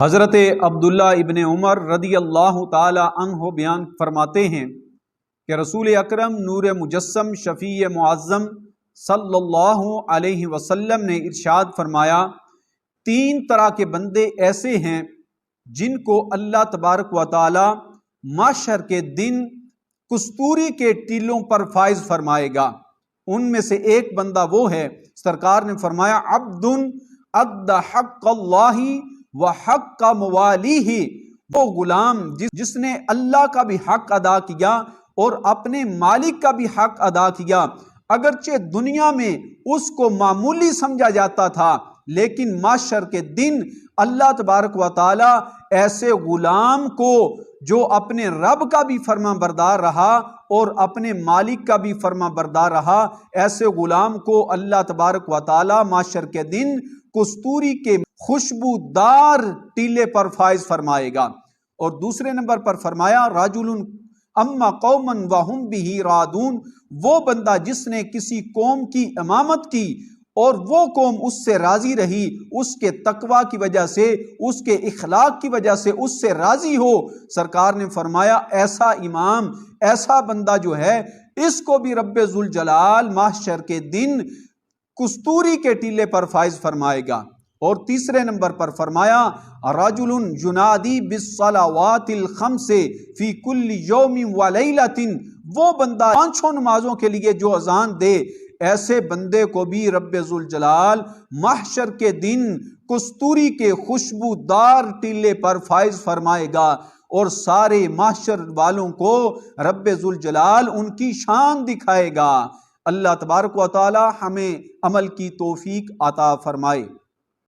حضرت عبداللہ ابن عمر رضی اللہ تعالی عنہ بیان فرماتے ہیں کہ رسول اکرم نور مجسم شفیع معظم صلی اللہ علیہ وسلم نے ارشاد فرمایا، تین طرح کے بندے ایسے ہیں جن کو اللہ تبارک و تعالی محشر کے دن کستوری کے ٹیلوں پر فائز فرمائے گا۔ ان میں سے ایک بندہ وہ ہے، سرکار نے فرمایا، عبد ادى حق اللہ وحق موالیہ، وہ غلام جس نے اللہ کا بھی حق ادا کیا اور اپنے مالک کا بھی حق ادا کیا۔ اگرچہ دنیا میں اس کو معمولی سمجھا جاتا تھا، لیکن محشر کے دن اللہ تبارک و تعالی ایسے غلام کو جو اپنے رب کا بھی فرما بردار رہا اور اپنے مالک کا بھی فرما بردار رہا، ایسے غلام کو اللہ تبارک و تعالی محشر کے دن کستوری کے خوشبودار ٹیلے پر فائز فرمائے گا۔ اور دوسرے نمبر پر فرمایا، راجل اما قوما وہم بہ رادون، وہ بندہ جس نے کسی قوم کی امامت کی اور وہ قوم اس سے راضی رہی، اس کے تقوی کی وجہ سے، اس کے اخلاق کی وجہ سے اس سے راضی ہو۔ سرکار نے فرمایا، ایسا امام، ایسا بندہ جو ہے، اس کو بھی رب ذوالجلال محشر کے دن کستوری کے ٹیلے پر فائز فرمائے گا۔ اور تیسرے نمبر پر فرمایا، رجل ینادی بالصلوات الخمس فی کل یوم ولیلۃ، وہ بندہ پانچوں نمازوں کے لیے جو اذان دے، ایسے بندے کو بھی رب ذوالجلال محشر کے دن کستوری کے خوشبودار ٹیلے پر فائز فرمائے گا، اور سارے محشر والوں کو رب ذوالجلال ان کی شان دکھائے گا۔ اللہ تبارک و تعالی ہمیں عمل کی توفیق عطا فرمائے۔